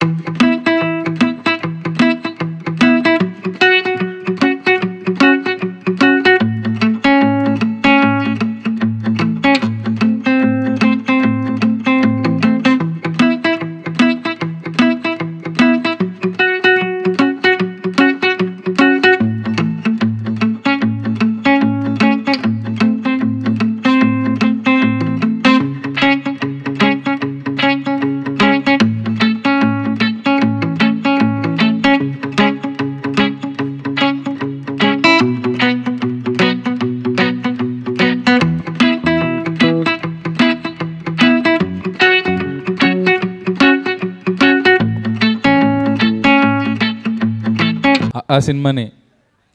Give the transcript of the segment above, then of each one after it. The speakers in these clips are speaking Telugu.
ఆ సినిమాని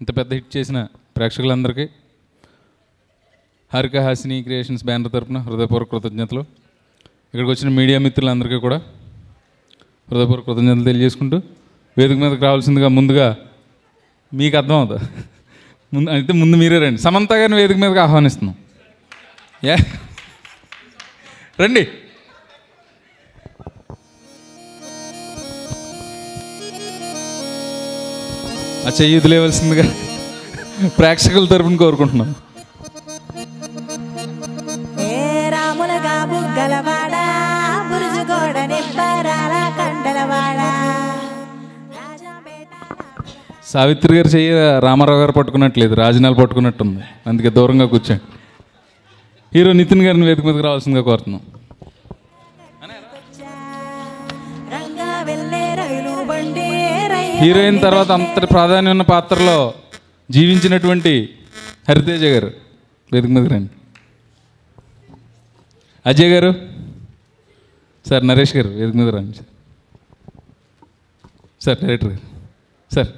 ఇంత పెద్ద హిట్ చేసిన ప్రేక్షకులందరికీ హారిక హాసిని క్రియేషన్స్ బ్యానర్ తరపున హృదయపూర్వక కృతజ్ఞతలు. ఇక్కడికి వచ్చిన మీడియా మిత్రులందరికీ కూడా హృదయపూర్వక కృతజ్ఞతలు తెలియజేసుకుంటూ వేదిక మీదకి రావాల్సిందిగా ముందుగా మీకు అర్థం అవుతుంది ముందు మీరే రండి. సమంత గారిని వేదిక మీదకి ఆహ్వానిస్తున్నాం. రండి. ఆ చెయ్యి వదిలేవలసిందిగా ప్రేక్షకుల తరపున కోరుకుంటున్నాం. సావిత్రి గారు చెయ్యి రామారావు గారు పట్టుకున్నట్లేదు, రాజనాలు పట్టుకున్నట్టుంది, అందుకే దూరంగా కూర్చోండి. హీరో నితిన్ గారిని వేదిక మీదకి రావాల్సిందిగా కోరుతున్నాం. హీరోయిన్ తర్వాత అంతటి ప్రాధాన్యం ఉన్న పాత్రలో జీవించినటువంటి హరితేజ గారు వేదిక మీదకి రండి. అజయ్ గారు, సార్ నరేష్ గారు వేదిక మీద రండి. సార్ డైరెక్టర్ గారు, సార్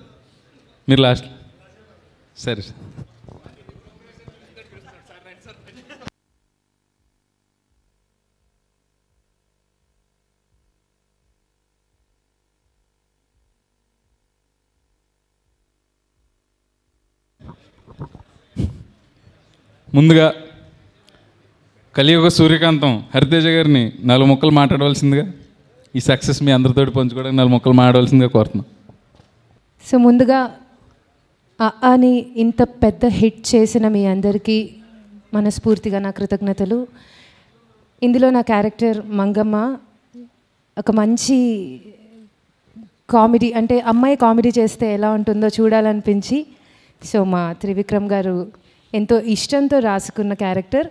మీరు లాస్ట్. సరే సార్. ముందుగా కలియుగ సూర్యకాంతం హరితేజ గారిని 4 ముక్కలు మాట్లాడవలసిందిగా, ఈ సక్సెస్ మీ అందరితోటి పంచుకోవడానికి 4 ముక్కలు మాట్లాడవలసిందిగా కోరుతున్నాం. సో ముందుగా అని ఇంత పెద్ద హిట్ చేసిన మీ అందరికీ మనస్ఫూర్తిగా నా కృతజ్ఞతలు. ఇందులో నా క్యారెక్టర్ మంగమ్మ ఒక మంచి కామెడీ, అంటే అమ్మాయి కామెడీ చేస్తే ఎలా ఉంటుందో చూడాలనిపించి, సో మా త్రివిక్రమ్ గారు ఎంతో ఇష్టంతో రాసుకున్న క్యారెక్టర్.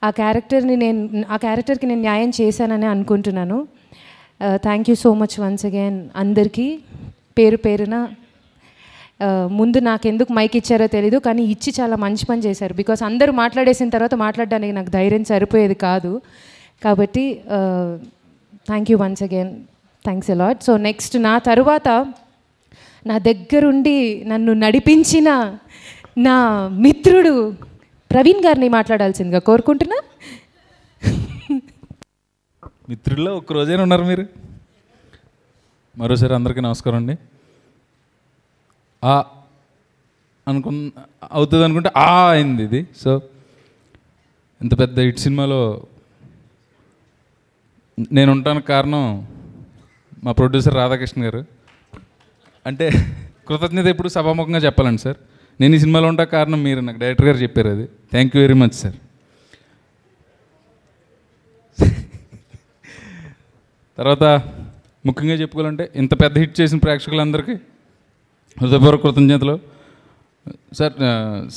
ఆ క్యారెక్టర్కి నేను న్యాయం చేశానని అనుకుంటున్నాను. Thank you so much once again అందరికీ పేరు పేరున. ముందు నాకెందుకు మైక్ ఇచ్చారో తెలీదు, కానీ ఇచ్చి చాలా మంచి పని చేశారు. బికాస్ అందరూ మాట్లాడేసిన తర్వాత మాట్లాడడానికి నాకు ధైర్యం సరిపోయేది కాదు. కాబట్టి thank you once again, thanks a lot. So next నా తరువాత నా దగ్గరుండి నన్ను నడిపించిన నా మిత్రుడు ప్రవీణ్ గారిని మాట్లాడాల్సిందిగా కోరుకుంటున్నా. మిత్రుల్లో ఒక్కరోజైనా ఉన్నారు మీరు. మరోసారి అందరికీ నమస్కారం అండి. అవుతుంది అనుకుంటే అయింది ఇది. సో ఇంత పెద్ద హిట్ సినిమాలో నేను ఉండడానికి కారణం మా ప్రొడ్యూసర్ రాధాకృష్ణ గారు. అంటే కృతజ్ఞత ఎప్పుడు సభాముఖంగా చెప్పాలండి సార్. నేను ఈ సినిమాలో ఉంటా కారణం మీరు, నాకు డైరెక్టర్ గారు చెప్పారు అది. Thank you very much sir. తర్వాత ముఖ్యంగా చెప్పుకోవాలంటే ఇంత పెద్ద హిట్ చేసిన ప్రేక్షకులందరికీ హృదయపూర్వక కృతజ్ఞతలు.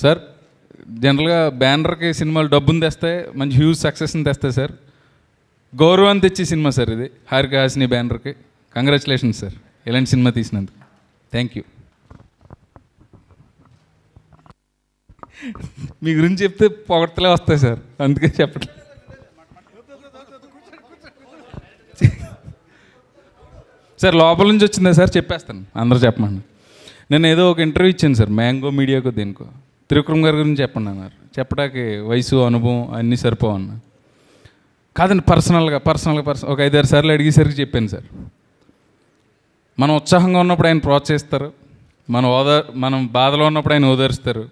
సార్ జనరల్గా బ్యానర్కి సినిమాలు డబ్బుని తెస్తాయి, మంచి హ్యూజ్ సక్సెస్ని తెస్తాయి సార్. గౌరవాన్ని తెచ్చే సినిమా సార్ ఇది. హారిక హాసిని బ్యానర్కి కంగ్రాచులేషన్స్ సార్ ఇలాంటి సినిమా తీసినందుకు. Thank you. మీ గురించి చెప్తే పొగడ్తలే వస్తాయి సార్, అందుకే చెప్పట్లేదు. సార్ లోపల నుంచి వచ్చిందా సార్? చెప్పేస్తాను, అందరూ చెప్పమండి. నేను ఏదో ఒక ఇంటర్వ్యూ ఇచ్చాను సార్, మ్యాంగో మీడియాకు దేనికో. త్రివిక్రమ్ గారి గురించి చెప్పండి అన్నారు. చెప్పడానికి వయసు అనుభవం అన్నీ సరిపోవన్నా. కాదండి, పర్సనల్గా ఒక 5-6 సార్లు అడిగేసరికి చెప్పాను సార్. మనం ఉత్సాహంగా ఉన్నప్పుడు ఆయన ప్రోత్సహిస్తారు, మనం బాధలో ఉన్నప్పుడు ఆయన ఓదారుస్తారు,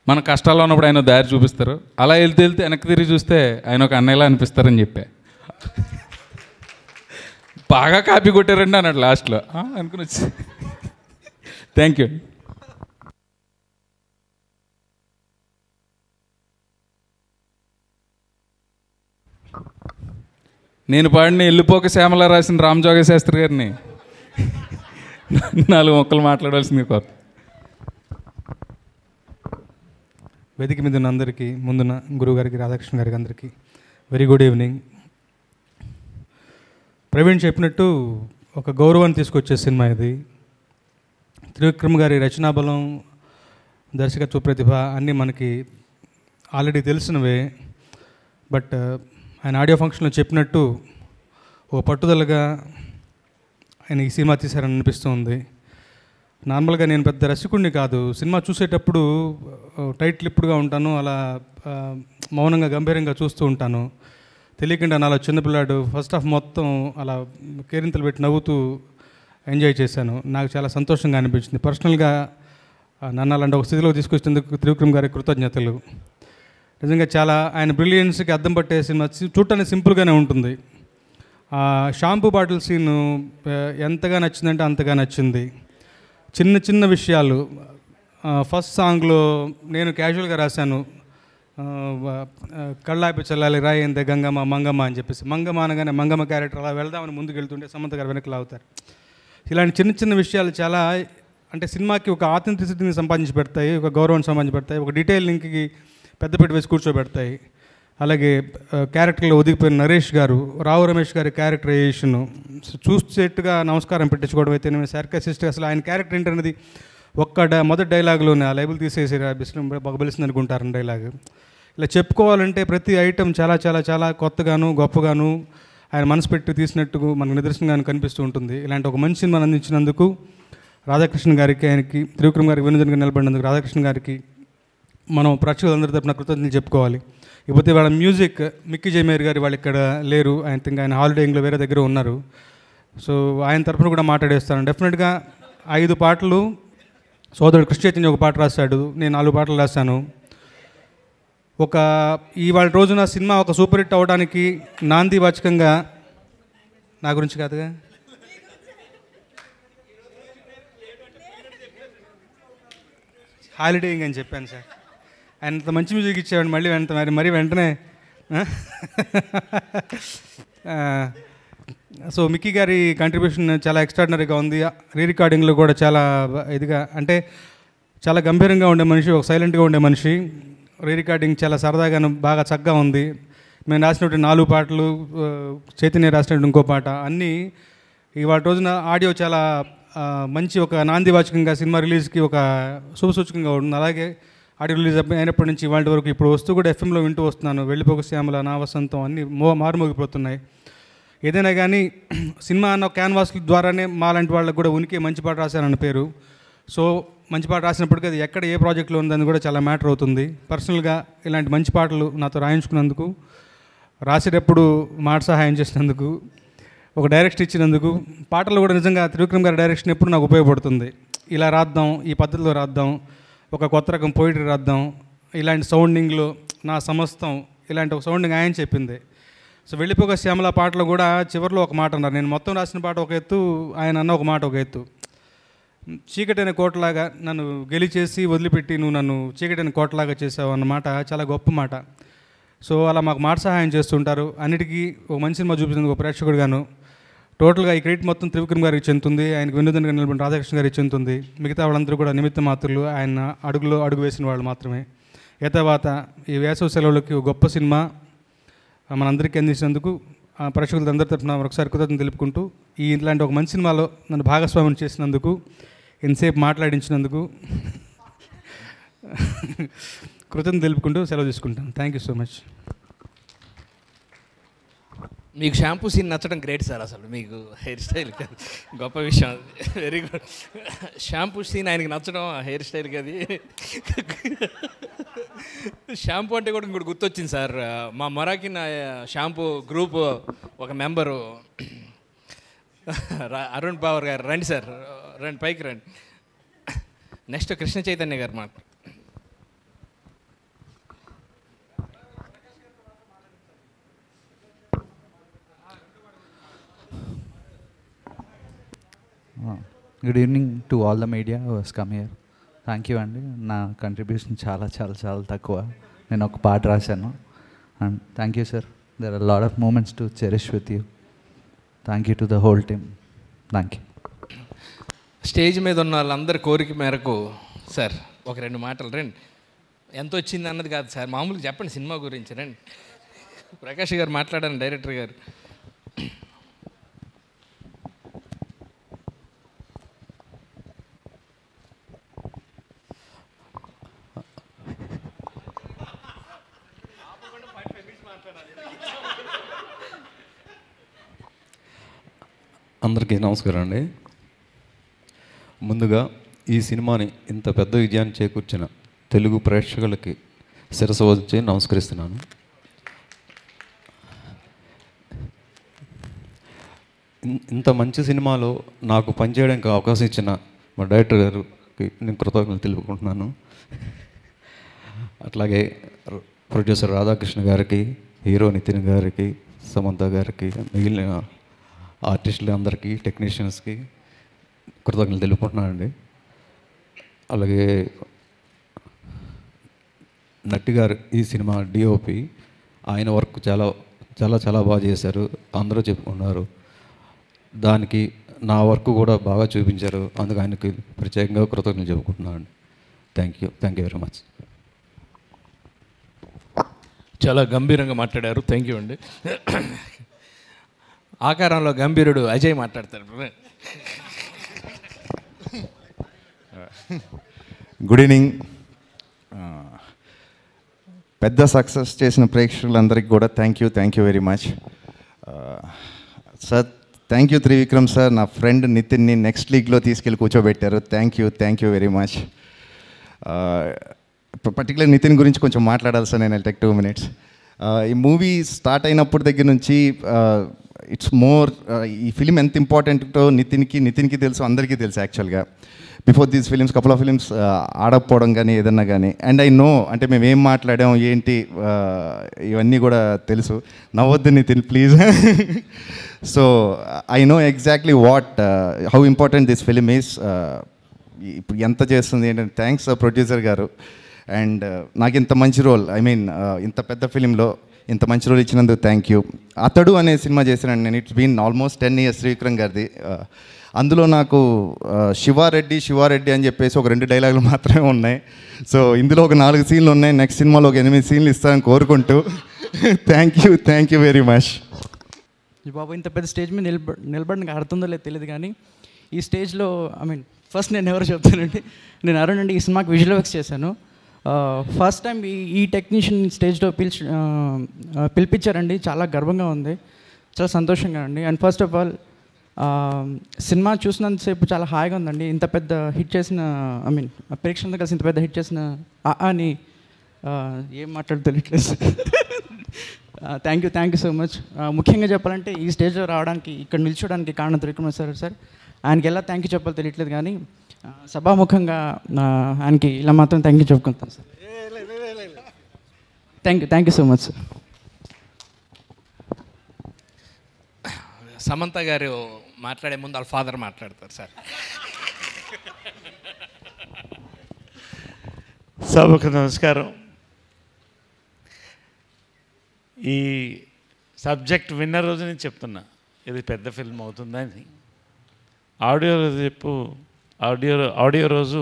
మన కష్టాల్లో ఉన్నప్పుడు ఆయన దారి చూపిస్తారు. అలా వెళ్తే వెనక్కి తిరిగి చూస్తే ఆయన ఒక అన్నయ్యలా అనిపిస్తారని చెప్పా. బాగా కాపీ కొట్టారండి అన్నాడు లాస్ట్లో అనుకుని వచ్చి. Thank you. నేను పాడిన ఎల్లుపోక శ్యామల రాసిన రామజోగ శాస్త్రి గారిని 4 మొక్కలు మాట్లాడాల్సింది కోరు. వేదిక మీద ఉన్న అందరికీ, ముందున్న గురువు గారికి, రాధాకృష్ణ గారికి అందరికీ వెరీ గుడ్ ఈవినింగ్. ప్రవీణ్ చెప్పినట్టు ఒక గౌరవాన్ని తీసుకొచ్చే సినిమా ఇది. త్రివిక్రమ్ గారి రచనాబలం, దర్శకత్వ ప్రతిభ అన్నీ మనకి ఆల్రెడీ తెలిసినవే. బట్ ఆయన ఆడియో ఫంక్షన్లో చెప్పినట్టు ఓ పట్టుదలగా ఆయన ఈ సినిమా తీశారని అనిపిస్తుంది. నార్మల్గా నేను పెద్ద రసికుడిని కాదు, సినిమా చూసేటప్పుడు టైట్ లిప్డ్గా ఉంటాను, అలా మౌనంగా గంభీరంగా చూస్తూ ఉంటాను. తెలియకుండా నాలో చిన్నపిల్లాడు ఫస్ట్ హాఫ్ మొత్తం అలా కేరింతలు పెట్టి నవ్వుతూ ఎంజాయ్ చేశాను. నాకు చాలా సంతోషంగా అనిపించింది. పర్సనల్గా నన్ను అలాంటి ఒక స్థితిలో తీసుకొచ్చినందుకు త్రివిక్రమ్ గారికి కృతజ్ఞతలు. నిజంగా చాలా ఆయన బ్రిలియన్స్కి అద్దం పట్టే సినిమా. చూడటానికి సింపుల్గానే ఉంటుంది. షాంపూ బాటిల్ సీను ఎంతగా నచ్చిందంటే అంతగా నచ్చింది. చిన్న చిన్న విషయాలు. ఫస్ట్ సాంగ్లో నేను క్యాజువల్గా రాశాను, కళ్ళాపి చల్లాలి రాయిందే గంగమ్మ మంగమ్మ అని చెప్పేసి. మంగమ్మ అనగానే మంగమ్మ క్యారెక్టర్ అలా వెళ్దామని ముందుకు వెళ్తుంటే సమంత గారు వెనక్కి లాగుతారు. ఇలాంటి చిన్న చిన్న విషయాలు చాలా అంటే సినిమాకి ఒక ఆథెంటిసిటీని సంపాదించి పెడతాయి, ఒక గౌరవాన్ని సంపాదించి పెడతాయి, ఒక డీటెయిలింగ్కి పెద్దపీట వేసి కూర్చోబెడతాయి. అలాగే క్యారెక్టర్లో ఒదిగిపోయిన నరేష్ గారు, రావు రమేష్ గారి క్యారెక్టరైజేషను చూసేట్టుగా నమస్కారం పెట్టించుకోవడం అయితే నేను సార్కాసిస్ట్గా అసలు ఆయన క్యారెక్టర్ ఏంటనేది మొదటి డైలాగ్లోనే ఆ లైబుల్ తీసేసి బాగా బలిసింది అనుకుంటారని డైలాగ్. ఇలా చెప్పుకోవాలంటే ప్రతి ఐటెం చాలా చాలా చాలా కొత్తగాను గొప్పగాను ఆయన మనసు పెట్టి తీసినట్టు మనకు నిదర్శనంగాను కనిపిస్తూ ఉంటుంది. ఇలాంటి ఒక మంచి సినిమాని అందించినందుకు రాధాకృష్ణ గారికి, ఆయనకి త్రివిక్రమ్ గారికి వినోదంగా నిలబడినందుకు రాధాకృష్ణ గారికి మనం ప్రేక్షకులందరి తరపున కృతజ్ఞతలు చెప్పుకోవాలి. ఇకపోతే వాళ్ళ మ్యూజిక్ మిక్కీ జయమేర్ గారు వాళ్ళు ఇక్కడ లేరు, ఆయన హాలిడేయింగ్లో వేరే దగ్గర ఉన్నారు. సో ఆయన తరపున కూడా మాట్లాడేస్తాను. డెఫినెట్గా 5 పాటలు సోదరుడు కృష్ణ చైతన్య ఒక పాట రాశాడు, నేను 4 పాటలు రాశాను. ఇవాళ రోజున సినిమా ఒక సూపర్ హిట్ అవ్వడానికి నాంది వాచకంగా నా గురించి కాదుగా, హాలిడేయింగ్ అని చెప్పాను సార్. ఆయన అంత మంచి మ్యూజిక్ ఇచ్చేవాడు, మరీ వెంటనే సో మిక్కీ గారి కంట్రిబ్యూషన్ చాలా ఎక్స్ట్రాడినరీగా ఉంది. రీ రికార్డింగ్లో కూడా చాలా ఇదిగా, అంటే చాలా గంభీరంగా ఉండే మనిషి, ఒక సైలెంట్గా ఉండే మనిషి. రీ రికార్డింగ్ చాలా సరదాగా బాగా చక్కగా ఉంది. మేము రాసినట్టు 4 పాటలు, చైతన్య రాసినట్టు ఇంకో పాట, అన్నీ ఇవాళ రోజున ఆడియో చాలా మంచి ఒక నాందివాచకంగా సినిమా రిలీజ్కి ఒక శుభసూచకంగా ఉంటుంది. అలాగే ఆడియో రిలీజ్ అయినప్పటి నుంచి ఇవాళ వరకు ఇప్పుడు వస్తూ కూడా ఎఫ్ఎంలో వింటూ వస్తున్నాను. వెళ్ళిపోక శ్యామల, నా వసంతం అన్నీ మారుమోగిపోతున్నాయి. ఏదైనా కానీ సినిమా అన్న క్యాన్వాస్ ద్వారానే మాలాంటి వాళ్ళకి కూడా ఉనికి మంచి పాట రాశారన్న పేరు. సో మంచి పాట రాసినప్పటికీ అది ఎక్కడ ఏ ప్రాజెక్ట్లో ఉందని కూడా చాలా మ్యాటర్ అవుతుంది. పర్సనల్గా ఇలాంటి మంచి పాటలు నాతో రాయించుకున్నందుకు, రాసేటప్పుడు మాట సహాయం చేసినందుకు, ఒక డైరెక్షన్ ఇచ్చినందుకు, పాటలు కూడా నిజంగా త్రివిక్రమ్ గారి డైరెక్షన్ ఎప్పుడు నాకు ఉపయోగపడుతుంది. ఇలా రాద్దాం, ఈ పద్ధతిలో రాద్దాం, ఒక కొత్త రకం పోయిటరీ రాద్దాం, ఇలాంటి సౌండింగ్లో నా సమస్తం, ఇలాంటి ఒక సౌండింగ్ ఆయన చెప్పింది. సో వెళ్ళిపోక శ్యామల పాటలో కూడా చివరిలో ఒక మాట అన్నారు. నేను మొత్తం రాసిన పాట ఒక ఎత్తు, ఆయన అన్న ఒక మాట ఒక ఎత్తు. చీకటైన కోటలాగా నన్ను గెలిచేసి వదిలిపెట్టి నువ్వు నన్ను చీకటైన కోటలాగా చేసావు అన్నమాట చాలా గొప్ప మాట. సో అలా మాకు మాట సహాయం చేస్తుంటారు. అన్నిటికీ ఒక మంచి సినిమా చూపించినందుకు ఒక ప్రేక్షకుడిగాను టోటల్గా ఈ క్రెడిట్ మొత్తం త్రివిక్రమ్ గారికి చెందుతుంది. ఆయనకు వెన్నుదన్నుగా నిలబడిన రాధాకృష్ణ గారికి చెందుతుంది. మిగతా వాళ్ళందరూ కూడా నిమిత్త మాత్రులు, ఆయన అడుగు వేసిన వాళ్ళు మాత్రమే. తర్వాత ఈ వేసవి సెలవులకి ఒక గొప్ప సినిమా మనందరికీ అందించినందుకు ప్రేక్షకులందరి తరఫున ఒకసారి కృతజ్ఞతలు తెలుపుకుంటూ, ఇలాంటి ఒక మంచి సినిమాలో నన్ను భాగస్వామ్యం చేసినందుకు, ఎంతసేపు మాట్లాడించినందుకు కృతజ్ఞతలు తెలుపుకుంటూ సెలవు తీసుకుంటాను. Thank you so much. మీకు షాంపూ సీన్ నచ్చడం గ్రేట్ సార్. అసలు మీకు హెయిర్ స్టైల్ కాదు, గొప్ప విషయం. Very good. షాంపూ సీన్ ఆయనకి నచ్చడం, హెయిర్ స్టైల్కి అది. షాంపూ అంటే కూడా ఇంకోటి గుర్తొచ్చింది సార్. మా మొరాకిన్ షాంపూ గ్రూప్ ఒక మెంబరు అరుణ్ పవర్ గారు, రండి సార్, రండి పైకి రండి. నెక్స్ట్ కృష్ణ చైతన్య గారు మాట. Good evening to all the media was come here. Thank you అండి. నా కంట్రిబ్యూషన్ చాలా చాలా చాలా తక్కువ. నేను ఒక పాట రాశాను. And thank you sir. There are lot of moments to cherish with you. Thank you to the whole team. Thank you. Stage మీద ఉన్న వాళ్ళందరి కోరిక మేరకు సార్ ఒక 2 మాటలు రండి. ఎంత వచ్చింది అన్నది కాదు సార్, మామూలుగా చెప్పండి సినిమా గురించి రండి. ప్రకాష్ గారు మాట్లాడాను, డైరెక్టర్ గారు. అందరికీ నమస్కారం అండి. ముందుగా ఈ సినిమాని ఇంత పెద్ద విజయాన్ని చేకూర్చిన తెలుగు ప్రేక్షకులకి శిరస్సు వంచి నమస్కరిస్తున్నాను. ఇంత మంచి సినిమాలో నాకు పనిచేయడానికి అవకాశం ఇచ్చిన మా డైరెక్టర్ గారికి నేను కృతజ్ఞతలు తెలుపుకుంటున్నాను. అట్లాగే ప్రొడ్యూసర్ రాధాకృష్ణ గారికి, హీరో నితిన్ గారికి, సమంత గారికి, మిగిలిన ఆర్టిస్టులు అందరికీ, టెక్నీషియన్స్కి కృతజ్ఞతలు తెలుపుకుంటున్నానండి. అలాగే నట్టి గారు ఈ సినిమా డిఓపి, ఆయన వర్క్ చాలా చాలా చాలా బాగా చేశారు, అందరూ చెప్పుకున్నారు. దానికి నా వర్క్ కూడా బాగా చూపించారు, అందుకు ఆయనకి ప్రత్యేకంగా కృతజ్ఞతలు చెప్పుకుంటున్నాను. Thank you very much. చాలా గంభీరంగా మాట్లాడారు, థ్యాంక్ యూ అండి. ఆకారంలో గంభీరుడు అజయ్ మాట్లాడతారు. Good evening. పెద్ద సక్సెస్ చేసిన ప్రేక్షకులందరికీ కూడా thank you very much sir. Thank you Trivikram sir, నా ఫ్రెండ్ నితిన్ని నెక్స్ట్ లీగ్లో తీసుకెళ్ళి కూర్చోబెట్టారు. థ్యాంక్ యూ వెరీ మచ్. పర్టికులర్ నితిన్ గురించి కొంచెం మాట్లాడాలి సార్. నేను టేక్ 2 minutes. ఈ మూవీ స్టార్ట్ అయినప్పటి దగ్గర నుంచి ఇట్స్ మోర్ ఈ ఫిలిం ఎంత ఇంపార్టెంటో నితిన్కి తెలుసు, అందరికీ తెలుసు యాక్చువల్గా. Before these films couple of films ఆడకపోవడం కానీ ఏదన్నా కానీ, అండ్ ఐ నో అంటే మేము ఏం మాట్లాడాం ఏంటి ఇవన్నీ కూడా తెలుసు. నవ్వొద్దు Nithin please. So I know exactly how important this film is. ఇప్పుడు ఎంత చేస్తుంది ఏంటంటే థ్యాంక్స్ ప్రొడ్యూసర్ గారు. అండ్ నాకు ఇంత మంచి రోల్, ఇంత పెద్ద ఫిలింలో ఇంత మంచి రోల్ ఇచ్చినందుకు థ్యాంక్ యూ. అతడు అనే సినిమా చేశానండి నేను. It's been almost 10 years Trivikram గారిది. అందులో నాకు శివారెడ్డి అని చెప్పేసి ఒక 2 dialogues మాత్రమే ఉన్నాయి. సో ఇందులో ఒక 4 scenes ఉన్నాయి. నెక్స్ట్ సినిమాలో ఒక 8 scenes ఇస్తానని కోరుకుంటూ థ్యాంక్ యూ వెరీ మచ్. ఈ బాబు ఇంత పెద్ద స్టేజ్ మీద నిలబడి ఆడుతుందో లేదో తెలియదు, కానీ ఈ స్టేజ్లో ఫస్ట్ నేను ఎవరు చెప్తానండి, నేను అరుణ్ అండి. ఈ సినిమాకి విజువల్ వర్క్స్ చేశాను. ఫస్ట్ టైం ఈ టెక్నీషియన్ స్టేజ్లో పిలిపించారండి. చాలా గర్వంగా ఉంది, చాలా సంతోషంగా అండి. And first of all cinema చూసినంతసేపు చాలా హాయిగా ఉందండి. ఇంత పెద్ద హిట్ చేసిన ప్రేక్షకులతో కలిసి ఇంత పెద్ద హిట్ చేసిన అని ఏం మాట్లాడు తెలియట్లేదు. Thank you so much. ముఖ్యంగా చెప్పాలంటే ఈ స్టేజ్లో రావడానికి, ఇక్కడ నిల్చోడానికి కారణం త్రివిక్రమ్ సార్. ఆయనకి ఎలా థ్యాంక్ యూ చెప్పాలో తెలియట్లేదు, కానీ సభాముఖంగా ఆయనకి ఇలా మాత్రం థ్యాంక్ యూ చెప్పుకుంటాను sir. Thank you so much sir. Samantha గారు మాట్లాడే ముందు వాళ్ళ ఫాదర్ మాట్లాడతారు సార్. సభకు నమస్కారం. ఈ సబ్జెక్ట్ విన్న రోజు నేను చెప్తున్నా ఇది పెద్ద ఫిల్మ్ అవుతుందని. ఆడియో రోజు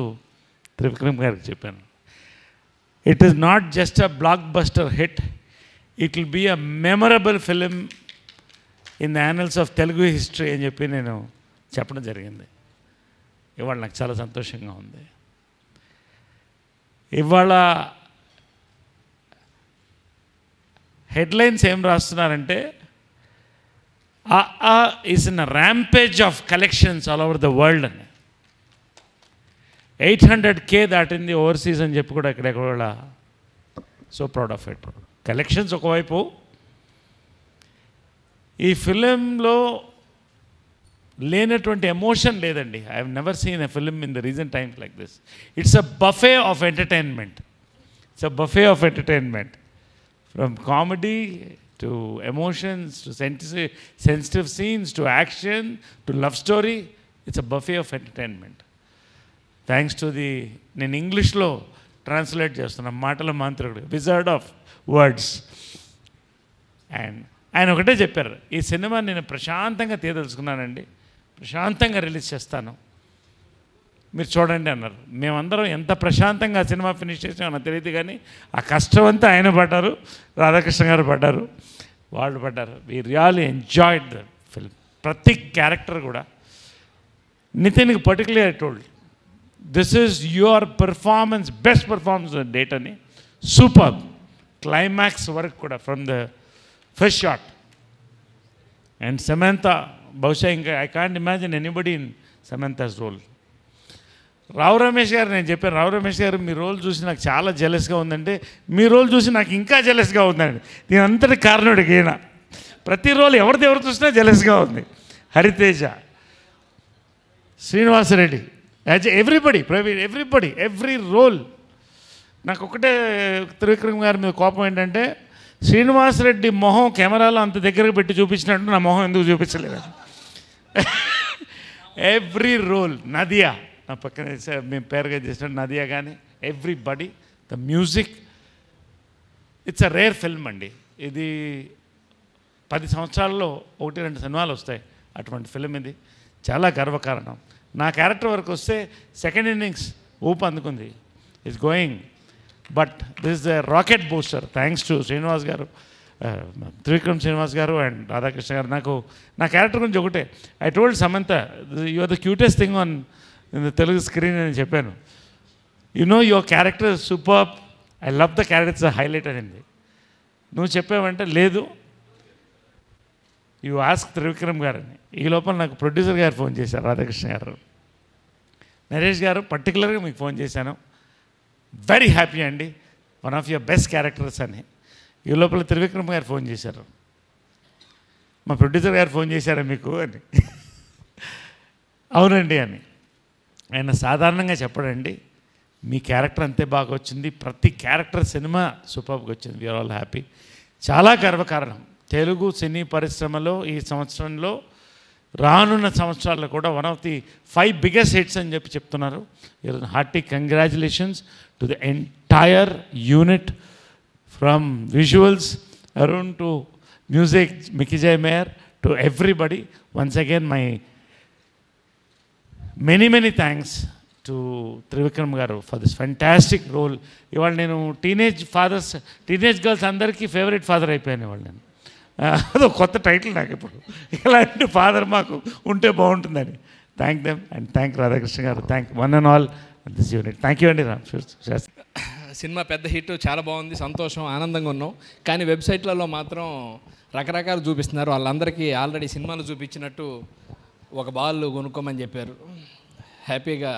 త్రివిక్రమ్ గారికి చెప్పాను, it is not just a blockbuster hit, it will be a memorable film in the annals of Telugu history అని చెప్పి నేను చెప్పడం జరిగింది. ఇవాళ నాకు చాలా సంతోషంగా ఉంది. ఇవాళ హెడ్లైన్స్ ఏం రాస్తున్నారంటే is in a rampage of collections all over the world అని. 800K దాటింది ఓవర్సీస్ అని చెప్పి కూడా ఎక్కడెక్కడ. So proud of it. Collections ఒకవైపు, ఈ ఫిలింలో లేనటువంటి ఎమోషన్ లేదండి. I have never seen a film in the recent times like this. It's a buffet of entertainment. From comedy to emotions to sensitive scenes to action to love story, it's a buffet of entertainment. Thanks to the, నేను ఇంగ్లీష్లో ట్రాన్స్లేట్ చేస్తున్నా, మాటల మాంత్రికుడు, విజార్డ్ ఆఫ్ వర్డ్స్. అండ్ ఆయన ఒకటే చెప్పారు, ఈ సినిమా నేను ప్రశాంతంగా తీయదలుచుకున్నానండి, ప్రశాంతంగా రిలీజ్ చేస్తాను, మీరు చూడండి అన్నారు. మేమందరం ఎంత ప్రశాంతంగా ఆ సినిమా ఫినిష్ చేసామో నాకు తెలియదు, కానీ ఆ కష్టం అంతా ఆయన పడ్డారు, రాధాకృష్ణ గారు పడ్డారు, వాళ్ళు పడ్డారు. We really enjoyed the film. ప్రతి క్యారెక్టర్ కూడా, నితిన్కి particular told, this is your performance, best performance date అని. సూపర్ క్లైమాక్స్ వరకు కూడా, from the first shot. And Samantha, బహుశా ఇంకా I can't imagine anybody in Samantha's role. Rao Ramesh garu, నేను చెప్పాను, రావు రమేష్ గారు మీ రోల్ చూసి నాకు చాలా జెలస్గా ఉందంటే, మీ రోల్ చూసి నాకు ఇంకా జెలస్గా ఉందండి. దీని అంతటి కారణుడికి ఈయన. ప్రతి రోల్ ఎవరిది ఎవరు చూసినా జెలస్గా ఉంది. Hariteja, Srinivasa Reddy, everybody, Praveen, everybody, every role. నాకు ఒకటే త్రివిక్రమ్ గారి మీద కోపం ఏంటంటే, శ్రీనివాసరెడ్డి మొహం కెమెరాలో అంత దగ్గరకు పెట్టి చూపించినట్టు నా మొహం ఎందుకు చూపించలేదు. Every role. నదియా, నా పక్కన మేము పేరుగా చేసినట్టు నదియా కానీ, everybody, the music, it's a rare film అండి. ఇది 10 సంవత్సరాల్లో 1-2 సినిమాలు వస్తాయి, అటువంటి ఫిల్మ్ ఇది. చాలా గర్వకారణం. నా క్యారెక్టర్ వరకు వస్తే సెకండ్ ఇన్నింగ్స్ ఊపు అందుకుంది, it's going. But this is a rocket booster, thanks to Srinivas గారు, త్రివిక్రమ్ శ్రీనివాస్ గారు అండ్ రాధాకృష్ణ గారు. నాకు నా క్యారెక్టర్ గురించి ఒకటే, I told Samantha, you are the cutest thing on in the Telugu screen అని చెప్పాను. You know your character super, I love the characters highlight అనింది. నువ్వు చెప్పావంటే లేదు, యు ఆస్క్ త్రివిక్రమ్ గారని. ఈ లోపల నాకు ప్రొడ్యూసర్ గారు ఫోన్ చేశారు, రాధాకృష్ణ గారు, నరేష్ గారు పర్టికులర్గా మీకు ఫోన్ చేశాను, వెరీ హ్యాపీ అండి, one of your best characters అని. ఈ లోపల త్రివిక్రమ్ గారు ఫోన్ చేశారు, మా ప్రొడ్యూసర్ గారు ఫోన్ చేశారా మీకు అని. అవునండి అని. ఆయన సాధారణంగా చెప్పడండి, మీ క్యారెక్టర్ అంతే బాగా వచ్చింది, ప్రతి క్యారెక్టర్ సినిమా సూపర్గా వచ్చింది, వీఆర్ ఆల్ హ్యాపీ. చాలా గర్వకారణం. తెలుగు సినీ పరిశ్రమలో ఈ సంవత్సరంలో, రానున్న సంవత్సరాల్లో కూడా one of the 5 biggest hits అని చెప్తున్నారు. Hearty congratulations to the entire unit, from visuals Arun to music, Mickey J Meyer, to everybody. Once again my many thanks to Trivikram garu for this fantastic role. ఇవాళ నేను టీనేజ్ గర్ల్స్ అందరికీ ఫేవరెట్ ఫాదర్ అయిపోయాను ఇవాళ నేను. అదొక కొత్త టైటిల్ నాకు ఇప్పుడు, ఇలాంటి ఫాదర్ మాకు ఉంటే బాగుంటుందని. Thank them and thank Radhakrishna garu, thank one and all this unit. Thank you అండి రామ్ శాస్త్రి. సినిమా పెద్ద హిట్, చాలా బాగుంది, సంతోషం, ఆనందంగా ఉన్నాం. కానీ వెబ్సైట్లలో మాత్రం రకరకాలు చూపిస్తున్నారు. వాళ్ళందరికీ ఆల్రెడీ సినిమాలు చూపించినట్టు ఒక బాల్ కొనుక్కోమని చెప్పారు. హ్యాపీగా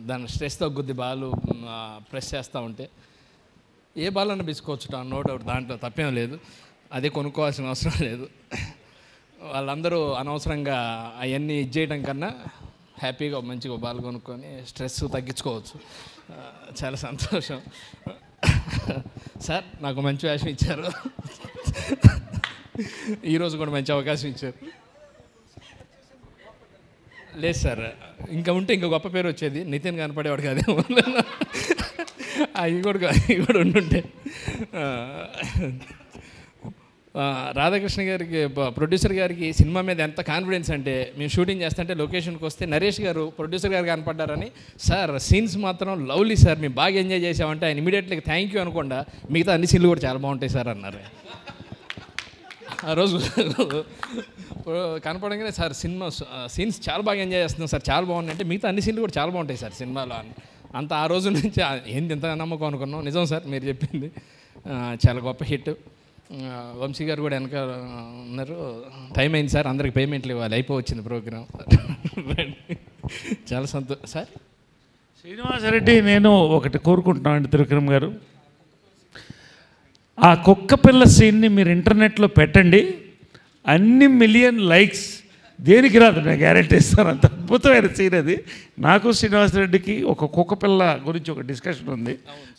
దాని స్ట్రెస్ తగ్గుద్ది బాల్ ప్రెస్ చేస్తూ ఉంటే. ఏ బాల్ అన్న బిసుకోవచ్చు, నో డౌట్, దాంట్లో తప్పేం లేదు, అదే కొనుక్కోవాల్సిన అవసరం లేదు. వాళ్ళందరూ అనవసరంగా అవన్నీ ఇచ్చేయడం కన్నా హ్యాపీగా మంచిగా బాల్ కొనుక్కొని స్ట్రెస్ తగ్గించుకోవచ్చు. చాలా సంతోషం సార్, నాకు మంచి వేషం ఇచ్చారు, ఈరోజు కూడా మంచి అవకాశం ఇచ్చారు. లేదు సార్, ఇంకా ఉంటే ఇంకా గొప్ప పేరు వచ్చేది, నితిన్ కనపడేవాడు కాదేమో, అవి కూడా ఉండుంటే. రాధాకృష్ణ గారికి, ప్రొడ్యూసర్ గారికి సినిమా మీద ఎంత కాన్ఫిడెన్స్ అంటే, మేము షూటింగ్ చేస్తుంటే లొకేషన్కి వస్తే నరేష్ గారు ప్రొడ్యూసర్ గారు కనపడ్డారని, సార్ సీన్స్ మాత్రం లవ్లీ సార్, మేము బాగా ఎంజాయ్ చేసామంటే ఆయన ఇమీడియట్లీ థ్యాంక్ యూ అనకుండా మిగతా అన్ని సీన్లు కూడా చాలా బాగుంటాయి సార్ అన్నారు. ఆ రోజు కనపడంగానే సార్ సినిమా సీన్స్ చాలా బాగా ఎంజాయ్ చేస్తున్నాం సార్, చాలా బాగున్నాయి అంటే మిగతా అన్ని సీన్లు కూడా చాలా బాగుంటాయి సార్ సినిమాలో అని. అంత ఆ రోజు నుంచి ఏంది ఇంత నమ్మకం అనుకున్నాం. నిజం సార్ మీరు చెప్పింది, చాలా గొప్ప హిట్. వంశీ గారు కూడా వెనక ఉన్నారు. టైం అయింది సార్, అందరికి పేమెంట్లు ఇవ్వాలి, అయిపోవచ్చింది ప్రోగ్రామ్. చాలా సంతోషం సార్. శ్రీనివాసరెడ్డి, నేను ఒకటి కోరుకుంటున్నాను త్రివిక్రమ్ గారు, ఆ కుక్క పిల్ల సీన్ని మీరు ఇంటర్నెట్లో పెట్టండి, అన్ని మిలియన్ లైక్స్. దేనికి రాదు, నేను గ్యారెంటీ ఇస్తాను, అంత అద్భుతమైన సీన్ అది. నాకు శ్రీనివాసరెడ్డికి ఒక కుక్క పిల్ల గురించి ఒక డిస్కషన్ ఉంది,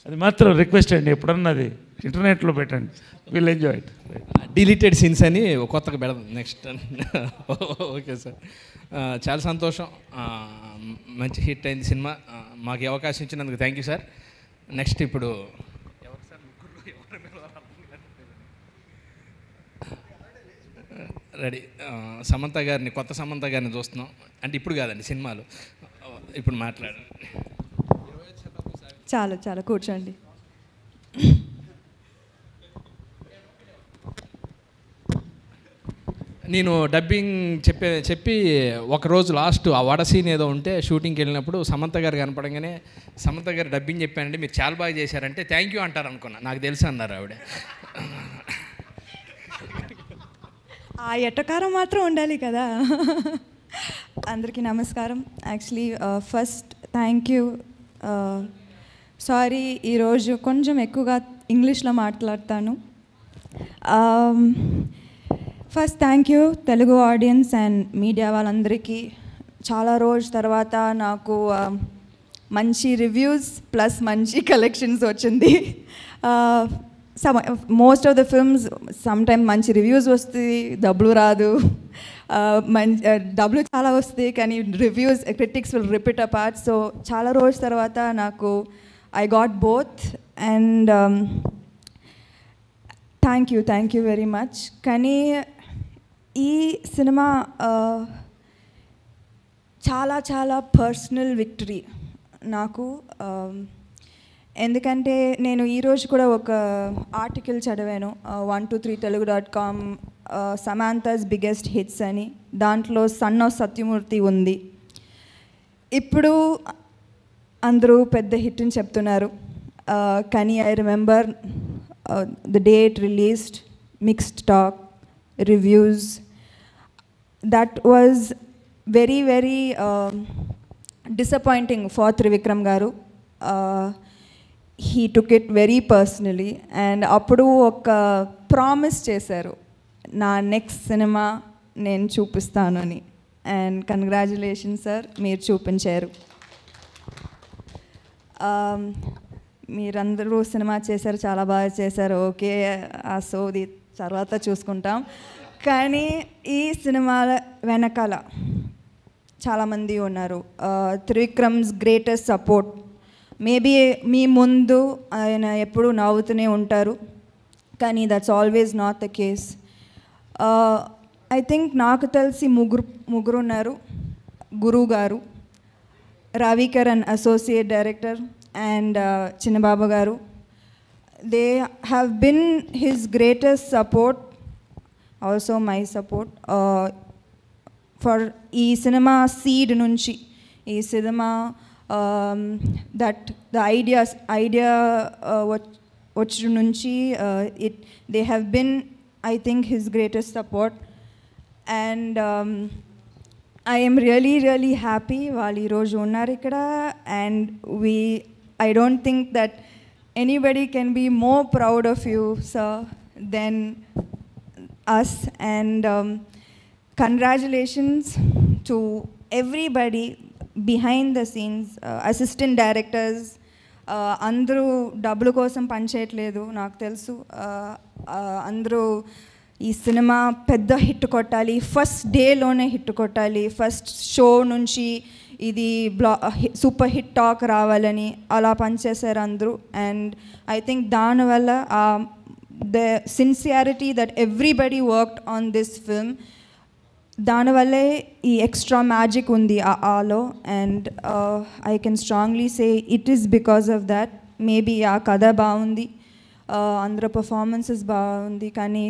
అది మాత్రం రిక్వెస్ట్ అండి, ఎప్పుడన్నా అది ఇంటర్నెట్లో పెట్టండి, will enjoy it. Deleted scenes అని కొత్తగా పెడదాం నెక్స్ట్. ఓకే సార్, చాలా సంతోషం. మంచి హిట్ అయింది సినిమా. మాకు ఈ అవకాశం ఇచ్చినందుకు థ్యాంక్ యూ సార్. నెక్స్ట్ ఇప్పుడు ఎవరు సార్? రెడీ. సమంత గారిని, కొత్త సమంత గారిని చూస్తున్నాం. అంటే ఇప్పుడు కాదండి, సినిమాలు ఇప్పుడు మాట్లాడండి. చాలా చాలా కూర్చోండి. నేను డబ్బింగ్ చెప్పి ఒకరోజు లాస్ట్ ఆ వడ సీన్ ఏదో ఉంటే షూటింగ్కి వెళ్ళినప్పుడు సమంత గారు కనపడంగానే సమంత గారు డబ్బింగ్ చెప్పానండి, మీరు చాలా బాగా చేశారంటే థ్యాంక్ యూ అంటారు అనుకున్నా. నాకు తెలుసు అన్నారు ఆవిడ. ఆ ఎట్టకారం మాత్రం ఉండాలి కదా. అందరికీ నమస్కారం. Actually first thank you. Sorry, ఈరోజు కొంచెం ఎక్కువగా ఇంగ్లీష్లో మాట్లాడతాను. First thank you Telugu audience and media వాళ్ళందరికీ. చాలా రోజు తర్వాత నాకు మంచి రివ్యూస్ ప్లస్ మంచి కలెక్షన్స్ వచ్చింది. Most of the films sometime మంచి రివ్యూస్ వస్తుంది, డబ్బులు రాదు. డబ్బులు చాలా వస్తాయి కానీ reviews critics will repeat a part. So చాలా రోజు తర్వాత నాకు I got both and thank you very much. కానీ ఈ సినిమా చాలా చాలా పర్సనల్ విక్టరీ నాకు. ఎందుకంటే నేను ఈరోజు కూడా ఒక ఆర్టికల్ చదివాను 123telugu.com, సమాంతాస్ బిగ్గెస్ట్ హిట్స్ అని. దాంట్లో సన్ ఆఫ్ సత్యమూర్తి ఉంది. ఇప్పుడు అందరూ పెద్ద హిట్ అని చెప్తున్నారు, కానీ I remember the day it released, mixed talk, reviews. That was very very disappointing for Trivikram garu. He took it very personally and అప్పుడు ఒక ప్రామిస్ చేశారు, నా నెక్స్ట్ సినిమా నేను చూపిస్తానని. అండ్ కంగ్రాచులేషన్స్ సార్, మీరు చూపించారు. మీరందరూ సినిమా చేశారు, చాలా బాగా చేశారు. ఓకే, ఆ సోది తర్వాత చూసుకుంటాం. కానీ ఈ సినిమాల వెనకాల చాలామంది ఉన్నారు. Trivikram's greatest support. మేబీ మీ ముందు ఆయన ఎప్పుడూ నవ్వుతూనే ఉంటారు, కానీ that's always not the case. I think నాకు తెలిసి ముగ్గురు ఉన్నారు. గురువు గారు, రవికరణ్ అసోసియేట్ డైరెక్టర్ అండ్ చిన్నబాబు గారు. They have been his greatest support, also my support for ఈ సినిమా సీడ్ నుంచి. ఈ సినిమా దట్ ద ఐడియా వచ్చి నుంచి they have been I think his greatest support. And I am really, really happy వాళ్ళు ఈరోజు ఉన్నారు ఇక్కడ. And I don't think that anybody can be more proud of you, sir, than us. And congratulations to everybody behind the scenes, assistant directors. అందరూ డబ్బుల కోసం పనిచేయట్లేదు, నాకు తెలుసు. అందరూ ఈ సినిమా పెద్ద హిట్ కొట్టాలి, ఫస్ట్ డేలోనే హిట్ కొట్టాలి, ఫస్ట్ షో నుంచి ఇది సూపర్ హిట్ టాక్ రావాలని అలా పనిచేశారు అందరూ. అండ్ ఐ థింక్ దానివల్ల the sincerity that everybody worked on this film, దానివల్లే ఈ ఎక్స్ట్రా మ్యాజిక్ ఉంది ఆలో. And I can strongly say it is because of that. Maybe ఆ కథ బాగుంది, అందరూ పర్ఫార్మెన్సెస్ బాగుంది, కానీ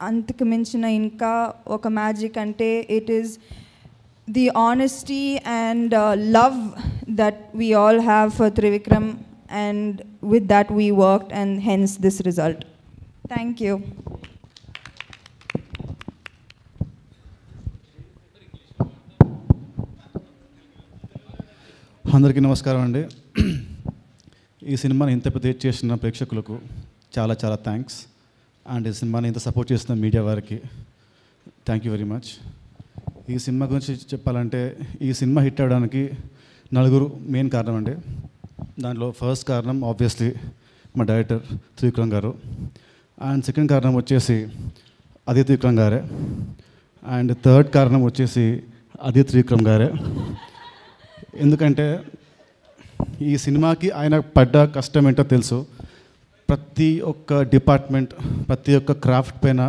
అంతకు మించిన ఇంకా ఒక మ్యాజిక్ అంటే it is the honesty and love that we all have for Trivikram, and with that we worked and hence this result. Thank you. అందరికీ నమస్కారం అండి. ఈ సినిమాని ఇంత పెద్ద హిట్ చేసిన ప్రేక్షకులకు చాలా చాలా థ్యాంక్స్. అండ్ ఈ సినిమాని ఇంత సపోర్ట్ చేస్తున్న మీడియా వారికి థ్యాంక్ యూ వెరీ మచ్. ఈ సినిమా గురించి చెప్పాలంటే ఈ సినిమా హిట్ అవ్వడానికి 4 మెయిన్ కారణం అండి. దాంట్లో ఫస్ట్ కారణం ఆబ్వియస్లీ మా డైరెక్టర్ త్రివిక్రమ్ గారు. అండ్ సెకండ్ కారణం వచ్చేసి అదే త్రివిక్రమ్ గారే. అండ్ థర్డ్ కారణం వచ్చేసి అదే త్రివిక్రమ్ గారే. ఎందుకంటే ఈ సినిమాకి ఆయన పడ్డ కష్టం ఏంటో తెలుసు. ప్రతి ఒక్క డిపార్ట్మెంట్, ప్రతి ఒక్క క్రాఫ్ట్ పైన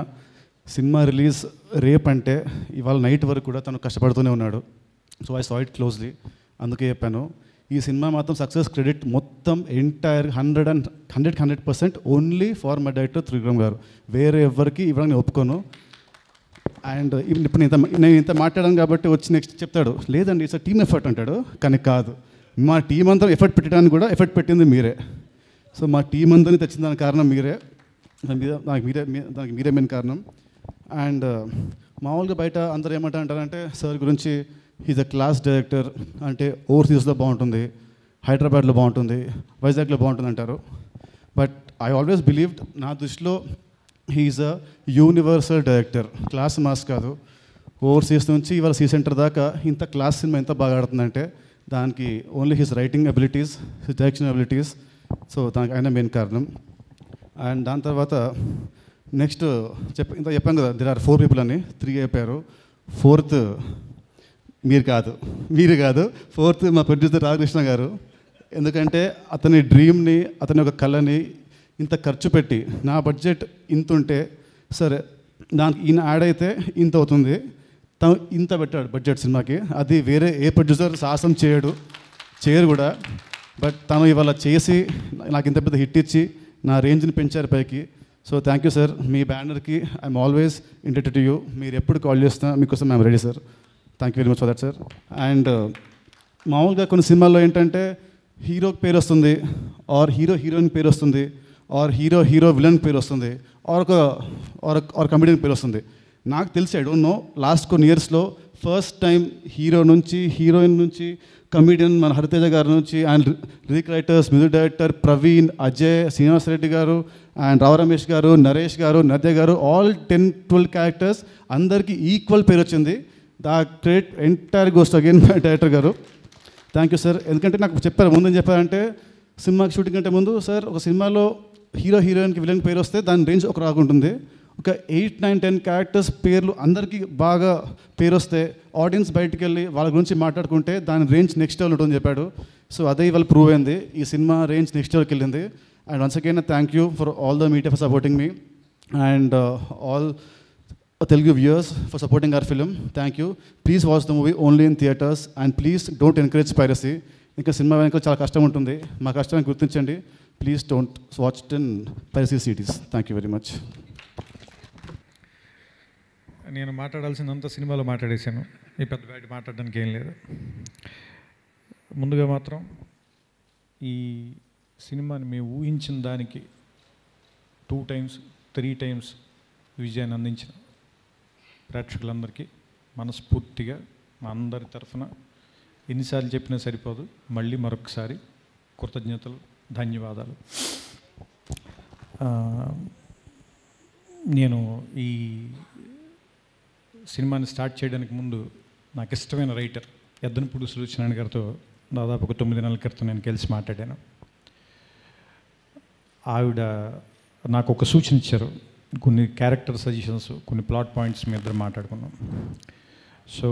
సినిమా రిలీజ్ రేపంటే ఇవాళ నైట్ వరకు కూడా తను కష్టపడుతూనే ఉన్నాడు. So I saw it closely. అందుకే చెప్పాను, ఈ సినిమా మాత్రం సక్సెస్ క్రెడిట్ మొత్తం entire 100% only for my director Trivikram గారు. వేరే ఎవరికి ఇవ్వడానికి నేను ఒప్పుకోను. అండ్ ఇప్పుడు నేను ఇంత మాట్లాడాను కాబట్టి వచ్చి నెక్స్ట్ చెప్తాడు, లేదండి ఇట్స్ టీమ్ ఎఫర్ట్ అంటాడు. కానీ కాదు, మా టీం అంతా ఎఫర్ట్ పెట్టడానికి కూడా ఎఫర్ట్ పెట్టింది మీరే. సో మా టీం అందరినీ తెచ్చిన దానికి కారణం మీరే. దానికి మీరే మెయిన్ కారణం. అండ్ మామూలుగా బయట అందరూ ఏమంటారంటే సార్ గురించి ఈజ్ అ క్లాస్ డైరెక్టర్, అంటే ఓవర్సీస్లో బాగుంటుంది, హైదరాబాద్లో బాగుంటుంది, వైజాగ్లో బాగుంటుంది అంటారు. బట్ ఐ ఆల్వేస్ బిలీవ్డ్, నా దృష్టిలో he's a universal director. Class mass కాదు. ఓవర్సీస్ నుంచి ఇవాళ సీ సెంటర్ దాకా ఇంత క్లాస్ సినిమా ఎంత బాగా ఆడుతుందంటే దానికి only his writing abilities, his direction abilities. So దానికి ఆయన మెయిన్ కారణం. అండ్ దాని తర్వాత నెక్స్ట్ ఇంత చెప్పాను కదా, దేర్ ఆర్ 4 పీపుల్ అని, 3 అయిపోయారు. 4th మీరు కాదు, 4th మా ప్రొడ్యూసర్ రామకృష్ణ గారు. ఎందుకంటే అతని డ్రీమ్ని, అతని యొక్క కళని ఇంత ఖర్చు పెట్టి, నా బడ్జెట్ ఇంత ఉంటే సరే దానికి ఈయన యాడ్ అయితే ఇంత అవుతుంది, తను ఇంత పెట్టాడు బడ్జెట్ సినిమాకి. అది వేరే ఏ ప్రొడ్యూసర్ సాహసం చేయరు కూడా. బట్ తను ఇవాళ చేసి నాకు ఇంత పెద్ద హిట్ ఇచ్చి నా రేంజ్ని పెంచారు పైకి. So thank you sir. మీ బ్యానర్కి I'm always indebted to you. మీరు ఎప్పుడు కాల్ చేస్తున్నా మీకోసం I'm ready sir. Thank you very much for that sir. And మామూలుగా కొన్ని సినిమాల్లో ఏంటంటే హీరోకి పేరు వస్తుంది, ఆర్ హీరోయిన్ పేరు వస్తుంది, ఆర్ హీరో విలన్ పేరు వస్తుంది, ఆర్ కమెడియన్ పేరు వస్తుంది. నాకు తెలిసి ఐ డోంట్ నో, లాస్ట్ కొన్ని ఇయర్స్లో ఫస్ట్ టైం హీరో నుంచి, హీరోయిన్ నుంచి, కమెడియన్ మన హరితేజ గారి నుంచి, and lyric writers, music director Praveen, Ajay, Srinivas Reddy గారు, అండ్ రావు రమేష్ గారు, నరేష్ గారు, నద్య గారు, ఆల్ 10-12 క్యారెక్టర్స్ అందరికీ ఈక్వల్ పేరు వచ్చింది. The credit entire goes again my director garu. Thank you sir. ఎందుకంటే నాకు చెప్పారు, ముందు చెప్పారంటే సినిమాకి షూటింగ్ కంటే ముందు, సార్ ఒక సినిమాలో హీరోయిన్కి విలన్ పేరు వస్తే దాని రేంజ్ ఒక రాకుంటుంది, ఒక 8, 9, 10 క్యారెక్టర్స్ పేర్లు అందరికీ బాగా పేరు వస్తే ఆడియన్స్ బయటికి వెళ్ళి వాళ్ళ గురించి మాట్లాడుకుంటే దాని రేంజ్ నెక్స్ట్ లెవెల్ ఉంటుందని చెప్పాడు. సో అదే ఇవాళ ప్రూవ్ అయింది, ఈ సినిమా రేంజ్ నెక్స్ట్ లెవెల్కి వెళ్ళింది. And once again thank you for all the media for supporting me, and all Telugu viewers for supporting our film. Thank you. Please watch the movie only in theatres, and please don't encourage piracy. ఇంకా సినిమా వెనక చాలా కష్టం ఉంటుంది, మా కష్టాన్ని గుర్తించండి. Please don't watch it in piracy cities. Thank you very much. నేను మాట్లాడాల్సినంత సినిమాలో మాట్లాడేశాను, ఈ పెద్ద బయట మాట్లాడడానికి ఏం లేదు. ముందుగా మాత్రం ఈ సినిమాని మేము ఊహించిన దానికి 2 times 3 times విజయాన్ని అందించిన ప్రేక్షకులందరికీ మనస్ఫూర్తిగా మా అందరి తరఫున ఎన్నిసార్లు చెప్పినా సరిపోదు, మళ్ళీ మరొకసారి కృతజ్ఞతలు, ధన్యవాదాలు. నేను ఈ సినిమాని స్టార్ట్ చేయడానికి ముందు నాకు ఇష్టమైన రైటర్ ఎద్దనపూడి సులోచన గారితో దాదాపు ఒక 9 నెలల క్రితం నేను కలిసి మాట్లాడాను. ఆవిడ నాకు ఒక సూచన ఇచ్చారు, కొన్ని క్యారెక్టర్ సజెషన్స్, కొన్ని ప్లాట్ పాయింట్స్ మీ ఇద్దరు మాట్లాడుకున్నాం. సో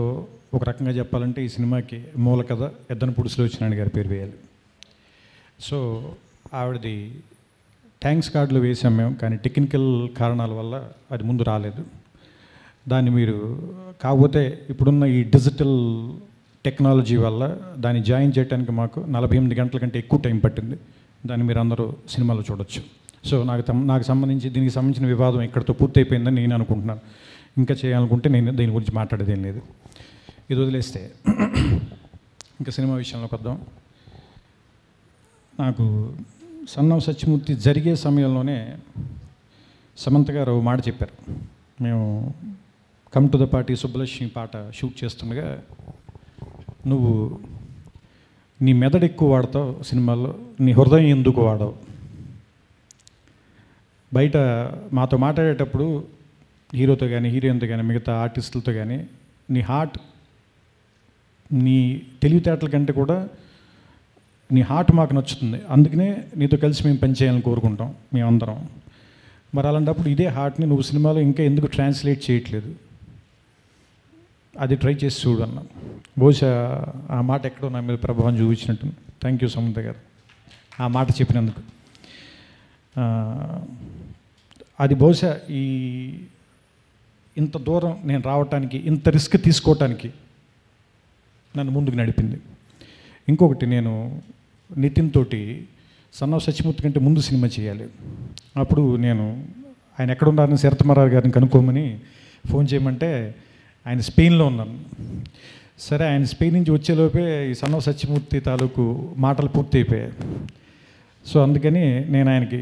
ఒక రకంగా చెప్పాలంటే ఈ సినిమాకి మూల కథ ఎద్దనపూడి సులోచన గారి పేరు వేయాలి. సో ఆవిడది థ్యాంక్స్ కార్డులో వేసాం మేము, కానీ టెక్నికల్ కారణాల వల్ల అది ముందు రాలేదు. దాన్ని మీరు కాకపోతే ఇప్పుడున్న ఈ డిజిటల్ టెక్నాలజీ వల్ల దాన్ని జాయిన్ చేయడానికి మాకు 48 గంటల కంటే ఎక్కువ టైం పట్టింది. దాన్ని మీరు అందరూ సినిమాలో చూడొచ్చు. సో నాకు సంబంధించి దీనికి సంబంధించిన వివాదం ఇక్కడితో పూర్తయిపోయిందని నేను అనుకుంటున్నాను. ఇంకా చేయాలనుకుంటే నేను దీని గురించి మాట్లాడేదేం లేదు. ఇది వదిలేస్తే ఇంకా సినిమా విషయంలోకి వద్దాం. నాకు సన్ ఆఫ్ సత్యమూర్తి జరిగే సమయంలోనే సమంత గారు మాట చెప్పారు. మేము come to the party Subbalakshmi పాట షూట్ చేస్తుండగా, నువ్వు నీ మెదడు ఎక్కువ వాడతావు సినిమాల్లో, నీ హృదయం ఎందుకు వాడవు? బయట మాతో మాట్లాడేటప్పుడు హీరోతో కానీ, హీరోయిన్తో కానీ, మిగతా ఆర్టిస్టులతో కానీ నీ హార్ట్, నీ తెలివితేటల కంటే కూడా నీ హార్ట్ మాకు నచ్చుతుంది, అందుకనే నీతో కలిసి మేము పనిచేయాలని కోరుకుంటాం మేమందరం. మరి అలాంటప్పుడు ఇదే హార్ట్ని నువ్వు సినిమాలో ఇంకా ఎందుకు ట్రాన్స్లేట్ చేయట్లేదు, అది ట్రై చేసి చూడు అన్న. బహుశా ఆ మాట ఎక్కడో నా మీద ప్రభావం చూపించినట్టు. థ్యాంక్ యూ సమంత గారు ఆ మాట చెప్పినందుకు. అది బహుశా ఇంత దూరం నేను రావటానికి, ఇంత రిస్క్ తీసుకోవటానికి నన్ను ముందుకు నడిపింది. ఇంకొకటి, నేను నితిన్ తోటి సన్ ఆఫ్ సత్యమూర్తి కంటే ముందు సినిమా చేయాలి. అప్పుడు నేను ఆయన ఎక్కడున్నారని శరత్మరావు గారిని కనుక్కోమని ఫోన్ చేయమంటే ఆయన స్పెయిన్లో ఉన్నాను. సరే, ఆయన స్పెయిన్ నుంచి వచ్చేలోపే ఈ సన్ ఆఫ్ సత్యమూర్తి తాలూకు మాటలు పూర్తి అయిపోయాయి. సో అందుకని నేను ఆయనకి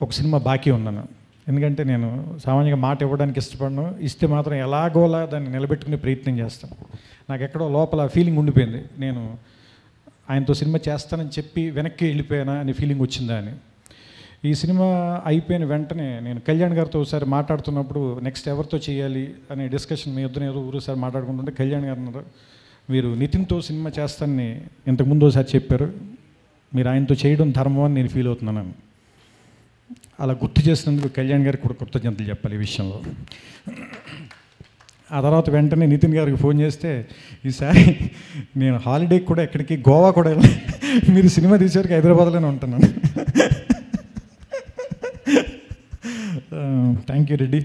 ఒక సినిమా బాకీ ఉన్నాను. ఎందుకంటే నేను సామాన్యంగా మాట ఇవ్వడానికి ఇష్టపడను, ఇస్తే మాత్రం ఎలాగోలా దాన్ని నిలబెట్టుకునే ప్రయత్నం చేస్తాను. నాకు ఎక్కడో లోపల ఫీలింగ్ ఉండిపోయింది, నేను ఆయనతో సినిమా చేస్తానని చెప్పి వెనక్కి వెళ్ళిపోయానా అనే ఫీలింగ్ వచ్చిందా అని. ఈ సినిమా అయిపోయిన వెంటనే నేను కళ్యాణ్ గారితో ఒకసారి మాట్లాడుతున్నప్పుడు నెక్స్ట్ ఎవరితో చేయాలి అనే డిస్కషన్ మీ ఇద్దరు ఏదో ఊరోసారి మాట్లాడుకుంటుంటే కళ్యాణ్ గారు అన్నారు, మీరు నితిన్తో సినిమా చేస్తానని ఇంతకుముందు ఒకసారి చెప్పారు, మీరు ఆయనతో చేయడం ధర్మం అని నేను ఫీల్ అవుతున్నాను. అలా గుర్తు చేసినందుకు కళ్యాణ్ గారికి కూడా కృతజ్ఞతలు చెప్పాలి ఈ విషయంలో. ఆ తర్వాత వెంటనే నితిన్ గారికి ఫోన్ చేస్తే, ఈసారి నేను హాలిడేకి కూడా ఎక్కడికి గోవా కూడా వెళ్ళాలి, మీరు సినిమా తీసేసరికి హైదరాబాద్లోనే ఉంటున్నాను. Thank you Reddy.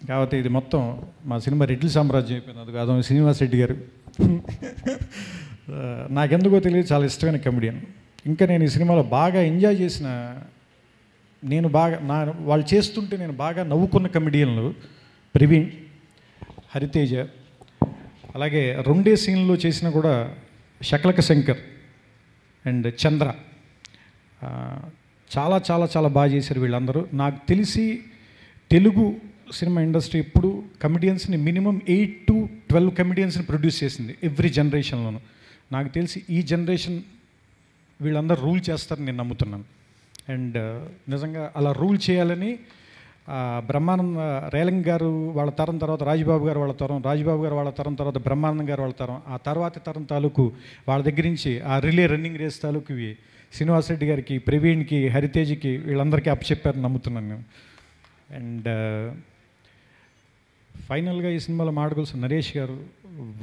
కాబట్టి ఇది మొత్తం మా సినిమా రెడ్డి సామ్రాజ్యం అయిపోయింది. అది కాదు శ్రీనివాస్ రెడ్డి గారు నాకెందుకో తెలియదు చాలా ఇష్టమైన కమెడియన్. ఇంకా నేను ఈ సినిమాలో బాగా ఎంజాయ్ చేసిన, నేను బాగా వాళ్ళు చేస్తుంటే నేను బాగా నవ్వుకున్న కమెడియన్లు ప్రవీణ్, హరితేజ, అలాగే రెండే సీన్లో చేసిన కూడా శకలక శంకర్ అండ్ చంద్ర. చాలా చాలా చాలా బాగా చేశారు వీళ్ళందరూ. నాకు తెలిసి తెలుగు సినిమా ఇండస్ట్రీ ఇప్పుడు కమెడియన్స్ని మినిమం 8 to 12 కమెడియన్స్ని ప్రొడ్యూస్ చేసింది ఎవ్రీ జనరేషన్లోనూ. నాకు తెలిసి ఈ జనరేషన్ వీళ్ళందరూ రూల్ చేస్తారని నేను నమ్ముతున్నాను. అండ్ నిజంగా అలా రూల్ చేయాలని బ్రహ్మానంద రేలంగ్ గారు వాళ్ళ తరం తర్వాత రాజబాబు గారు వాళ్ళ తరం, రాజబాబు గారు వాళ్ళ తరం తర్వాత బ్రహ్మానందం గారు వాళ్ళ తరం, ఆ తర్వాత తరం తాలూకు వాళ్ళ దగ్గర నుంచి ఆ రిలే రన్నింగ్ రేస్ తాలూకు ఇవి శ్రీనివాస్ రెడ్డి గారికి, ప్రవీణ్కి, హరితేజ్కి వీళ్ళందరికీ అప్పచెప్పారని నమ్ముతున్నాను నేను. అండ్ ఫైనల్గా ఈ సినిమాలో మాట్లాడాల్సిన నరేష్ గారు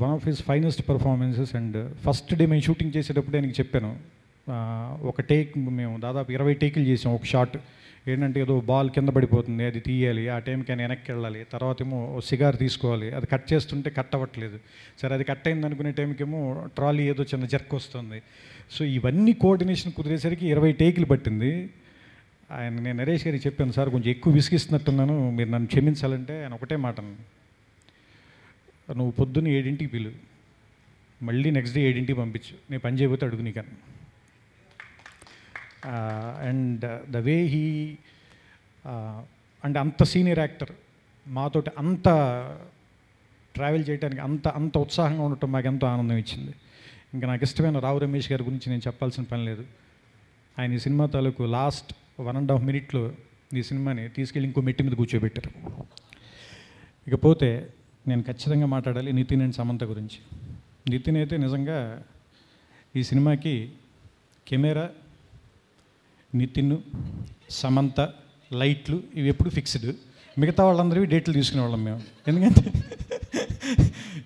one of his finest performances. And first day మేము షూటింగ్ చేసేటప్పుడు ఆయనకి చెప్పాను, ఒక టేక్ మేము దాదాపు 20 టేకులు చేసాం. ఒక షాట్ ఏంటంటే ఏదో బాల్ కింద పడిపోతుంది, అది తీయాలి, ఆ టైంకి ఆయన వెనక్కి వెళ్ళాలి, తర్వాత ఏమో సిగార్ తీసుకోవాలి, అది కట్ చేస్తుంటే కట్ అవ్వట్లేదు, సరే అది కట్ అయింది అనుకునే టైంకేమో ట్రాలీ ఏదో చిన్న జర్క్ వస్తుంది. సో ఇవన్నీ కోఆర్డినేషన్ కుదిరేసరికి 20 టేకులు పట్టింది. నేను నరేష్ గారికి చెప్పాను, సార్ కొంచెం ఎక్కువ విసిగిస్తున్నట్టున్నాను, మీరు నన్ను క్షమించాలంటే ఆయన ఒకటే మాట, నువ్వు పొద్దున్న 7ంటికి పిలు, మళ్ళీ నెక్స్ట్ డే 7ంటికి పంపించు, నేను పని చేయబోతే అడుగు నీకన్నా. అండ్ ద వే హీ అంటే అంత సీనియర్ యాక్టర్ మాతోటి అంత ట్రావెల్ చేయడానికి అంత ఉత్సాహంగా ఉండటం మాకు ఎంతో ఆనందం ఇచ్చింది. ఇంకా నాకు ఇష్టమైన రావు రమేష్ గారి గురించి నేను చెప్పాల్సిన పని లేదు. ఆయన ఈ సినిమా తాలూకు లాస్ట్ 1.5 minutes ఈ సినిమాని తీసుకెళ్ళి ఇంకో మెట్టి మీద కూర్చోబెట్టారు. ఇకపోతే నేను ఖచ్చితంగా మాట్లాడాలి నితిన్ అండ్ సమంత గురించి. నితిన్ అయితే నిజంగా ఈ సినిమాకి కెమెరా, నితిన్, సమంత, లైట్లు ఇవి ఎప్పుడు ఫిక్స్డ్, మిగతా వాళ్ళందరివి డేట్లు తీసుకునే వాళ్ళం మేము.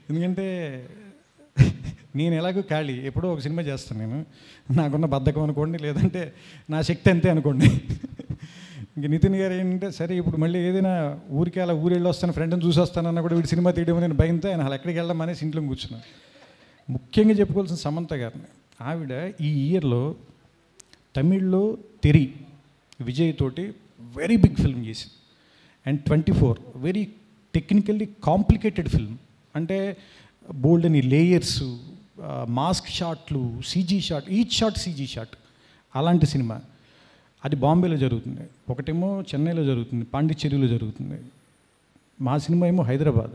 ఎందుకంటే నేను ఎలాగో ఖాళీ, ఎప్పుడో ఒక సినిమా చేస్తాను నేను, నాకున్న బద్ధకం అనుకోండి, లేదంటే నా శక్తి అంతే అనుకోండి. ఇంక నితిన్ గారు ఏంటంటే సరే ఇప్పుడు మళ్ళీ ఏదైనా ఊరికి అలా ఊరెళ్ళి వస్తాను, ఫ్రెండ్ని చూసి వస్తానన్నా కూడా వీడి సినిమా తీయడం నేను భయంతో ఆయన అలా ఎక్కడికి వెళ్ళడం అనేసి ఇంట్లో కూర్చున్నాను. ముఖ్యంగా చెప్పుకోవాల్సిన సమంత గారిని, ఆవిడ ఈ ఇయర్లో తమిళ్లో తెరి విజయ్ తోటి వెరీ బిగ్ ఫిల్మ్ చేసింది. And 24 very technically complicated film, అంటే బోల్డ్ అని లేయర్స్, మాస్క్ షాట్లు, CG shot, each shot CG shot, అలాంటి సినిమా. అది బాంబేలో జరుగుతుంది, ఒకటేమో చెన్నైలో జరుగుతుంది, పాండిచ్చేరిలో జరుగుతుంది. మా సినిమా ఏమో Hyderabad,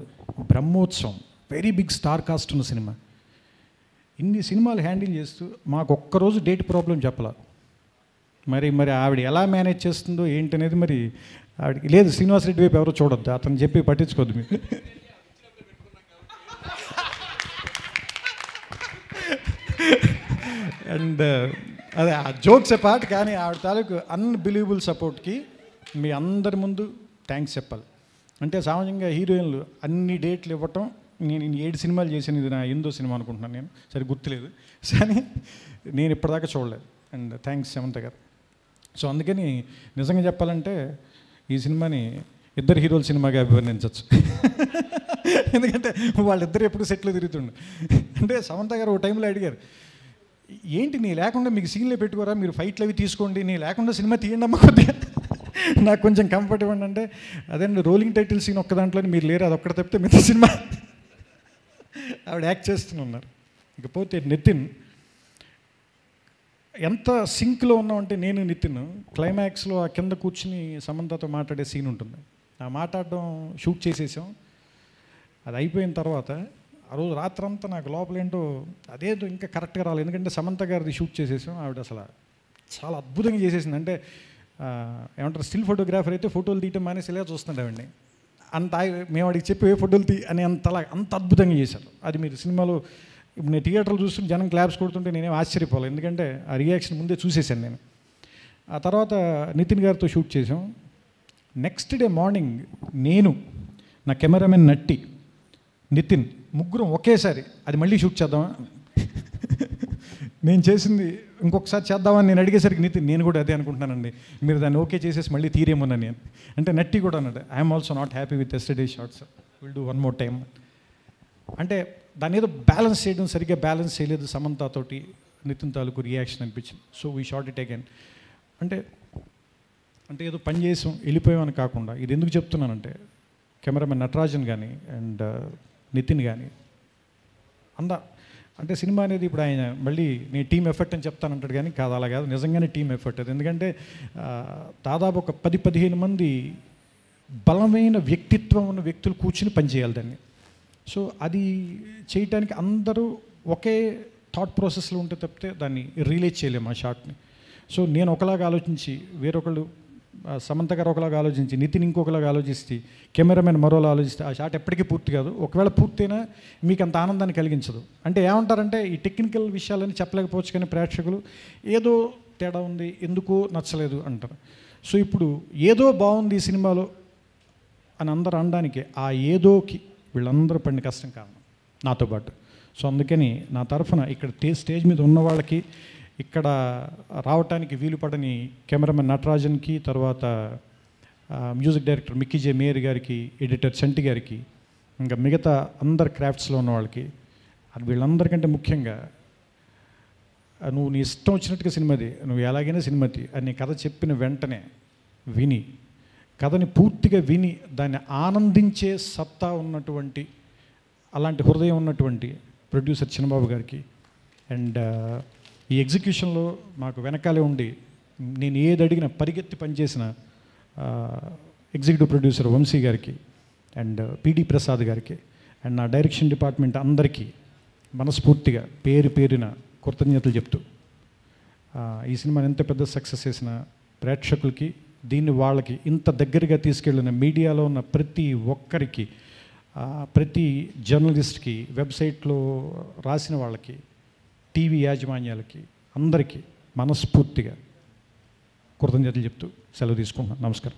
Brahmotsavam, very big star cast ఉన్న సినిమా. ఇన్ని సినిమాలు హ్యాండిల్ చేస్తూ మాకు ఒక్కరోజు డేట్ ప్రాబ్లం చెప్పాల. మరి ఆవిడ ఎలా మేనేజ్ చేస్తుందో ఏంటనేది మరి ఆవిడకి లేదు. శ్రీనివాస్ రెడ్డి వైపు ఎవరో చూడొద్దు, అతను చెప్పి పట్టించుకోద్దు మీరు. అండ్ అదే ఆ జోక్స్ పార్ట్, కానీ ఆవిడ తాలూకు అన్బిలీవబుల్ సపోర్ట్కి మీ అందరి ముందు థ్యాంక్స్ చెప్పాలి. అంటే సామాన్యంగా హీరోయిన్లు అన్ని డేట్లు ఇవ్వటం, నేను 7 సినిమాలు చేశాను, ఇది నా 8వ సినిమా అనుకుంటున్నాను, నేను సరే గుర్తులేదు, కానీ నేను ఇప్పటిదాకా చూడలేదు. అండ్ థ్యాంక్స్ సమంత గారు. సో అందుకని నిజంగా చెప్పాలంటే ఈ సినిమాని ఇద్దరు హీరోల సినిమాగా అభివర్ణించవచ్చు. ఎందుకంటే వాళ్ళిద్దరు ఎప్పుడు సెట్లు తిరుగుతుండే. అంటే సమంత గారు ఒక టైంలో అడిగారు, ఏంటి నీ లేకుండా మీకు సీన్లే పెట్టుకోరా, మీరు ఫైట్లు అవి తీసుకోండి, నీ లేకుండా సినిమా తీయండి అమ్మ కొద్దిగా, నాకు కొంచెం కంఫర్ట్ ఇవ్వండి అంటే, అదేండి రోలింగ్ టైటిల్ సీన్ ఒక్క దాంట్లో మీరు లేరు, అది ఒక్కటి తప్పితే మిగతా సినిమా ఆవిడ యాక్ట్ చేస్తున్నారు. ఇకపోతే నితిన్ ఎంత సింక్లో ఉన్నామంటే, నేను నితిన్ క్లైమాక్స్లో ఆ కింద కూర్చుని సమంతతో మాట్లాడే సీన్ ఉంటుంది. ఆ మాట్లాడడం షూట్ చేసేసాం. అది అయిపోయిన తర్వాత ఆ రోజు రాత్రంతా నాకు లోపలేంటో అదేదో ఇంకా కరెక్ట్గా రాలేదు, ఎందుకంటే సమంత గారిది షూట్ చేసేసాం. ఆవిడ అసలు చాలా అద్భుతంగా చేసేసింది. అంటే ఏమంటారు, స్టిల్ ఫోటోగ్రాఫర్ అయితే ఫోటోలు తీయటం మానేసి ఇలా చూస్తుండే ఆవిడని. అంత మేము వాడికి చెప్పి ఏ ఫోటోలు అని అంత అద్భుతంగా చేశారు. అది మీరు సినిమాలో ఇప్పుడు నేను థియేటర్లో చూస్తుంటే జనం క్లాప్స్ కొడుతుంటే నేనేం ఆశ్చర్యపోలేదు, ఎందుకంటే ఆ రియాక్షన్ ముందే చూసేసాను నేను. ఆ తర్వాత నితిన్ గారితో షూట్ చేసాం. నెక్స్ట్ డే మార్నింగ్ నేను, నా కెమెరామెన్ నట్టి, నితిన్ ముగ్గురం ఒకేసారి అది మళ్ళీ షూట్ చేద్దామా, నేను చేసింది ఇంకొకసారి చేద్దామని నేను అడిగేసరికి నితిన్, నేను కూడా అదే అనుకుంటున్నానండి, మీరు దాన్ని ఓకే చేసేసి మళ్ళీ తీరేమోనని నేను అంటే, నట్టి కూడా అన్నాడు, I'm also not happy with yesterday shorts, will do 1 more time. అంటే దాన్ని ఏదో బ్యాలెన్స్ చేయడం సరిగ్గా బ్యాలెన్స్ చేయలేదు సమంతతోటి నితిన్ తాలూకు రియాక్షన్ అనిపించింది. So we shot it again. అంటే ఏదో పని చేసాం వెళ్ళిపోయామని కాకుండా, ఇది ఎందుకు చెప్తున్నానంటే, కెమెరామెన్ నటరాజన్ కానీ అండ్ నితిన్ కానీ అంటే సినిమా అనేది ఇప్పుడు ఆయన మళ్ళీ నేను టీమ్ ఎఫర్ట్ అని చెప్తానంటాడు, కానీ కాదు, అలా కాదు, నిజంగానే టీమ్ ఎఫర్ట్ అది. ఎందుకంటే దాదాపు ఒక 10-15 మంది బలమైన వ్యక్తిత్వం ఉన్న వ్యక్తులు కూర్చుని పనిచేయాలి దాన్ని. సో అది చేయటానికి అందరూ ఒకే థాట్ ప్రాసెస్లో ఉంటే తప్పితే దాన్ని రిలీజ్ చేయలేము ఆ షాట్ని. సో నేను ఒకలాగా ఆలోచించి, వేరొకళ్ళు సమంత గారు ఒకలాగా ఆలోచించి, నితిన్ ఇంకొకలాగా ఆలోచిస్తే, కెమెరామెన్ మరోలా ఆలోచిస్తే ఆ షాట్ ఎప్పటికీ పూర్తి కాదు. ఒకవేళ పూర్తయినా మీకు అంత ఆనందాన్ని కలిగించదు. అంటే ఏమంటారంటే, ఈ టెక్నికల్ విషయాలని చెప్పలేకపోవచ్చు, కానీ ప్రేక్షకులు ఏదో తేడా ఉంది, ఎందుకో నచ్చలేదు అంటారు. సో ఇప్పుడు ఏదో బాగుంది ఈ సినిమాలో అని అందరూ అనడానికి ఆ ఏదోకి వీళ్ళందరూ పడిన కష్టం కారణం నాతో పాటు. సో అందుకని నా తరఫున ఇక్కడ స్టేజ్ మీద ఉన్న వాళ్ళకి, ఇక్కడ రావటానికి వీలు పడని కెమెరామెన్ నటరాజన్కి, తర్వాత మ్యూజిక్ డైరెక్టర్ మిక్కీ జే మేయర్ గారికి, ఎడిటర్ చంటి గారికి, ఇంకా మిగతా అందరు క్రాఫ్ట్స్లో ఉన్న వాళ్ళకి, వీళ్ళందరికంటే ముఖ్యంగా నువ్వు నీ ఇష్టం వచ్చినట్టుగా సినిమాది, నువ్వు ఎలాగైనా సినిమాది అని కథ చెప్పిన వెంటనే విని, కథని పూర్తిగా విని దాన్ని ఆనందించే సత్తా ఉన్నటువంటి, అలాంటి హృదయం ఉన్నటువంటి ప్రొడ్యూసర్ చిన్నబాబు గారికి, అండ్ ఈ ఎగ్జిక్యూషన్లో మాకు వెనకాలే ఉండి నేను ఏది అడిగినా పరిగెత్తి పనిచేసిన ఎగ్జిక్యూటివ్ ప్రొడ్యూసర్ వంశీ గారికి, అండ్ పిడి ప్రసాద్ గారికి, అండ్ నా డైరెక్షన్ డిపార్ట్మెంట్ అందరికీ మనస్ఫూర్తిగా పేరు పేరిన కృతజ్ఞతలు చెప్తూ, ఈ సినిమాని ఎంత పెద్ద సక్సెస్ చేసిన ప్రేక్షకులకి, దీన్ని వాళ్ళకి ఇంత దగ్గరగా తీసుకెళ్ళిన మీడియాలో ఉన్న ప్రతి ఒక్కరికి, ప్రతి జర్నలిస్ట్కి, వెబ్సైట్లో రాసిన వాళ్ళకి, టీవీ యాజమాన్యాలకి, అందరికీ మనస్ఫూర్తిగా కృతజ్ఞతలు చెప్తూ సెలవు తీసుకుంటున్నాను. నమస్కారం.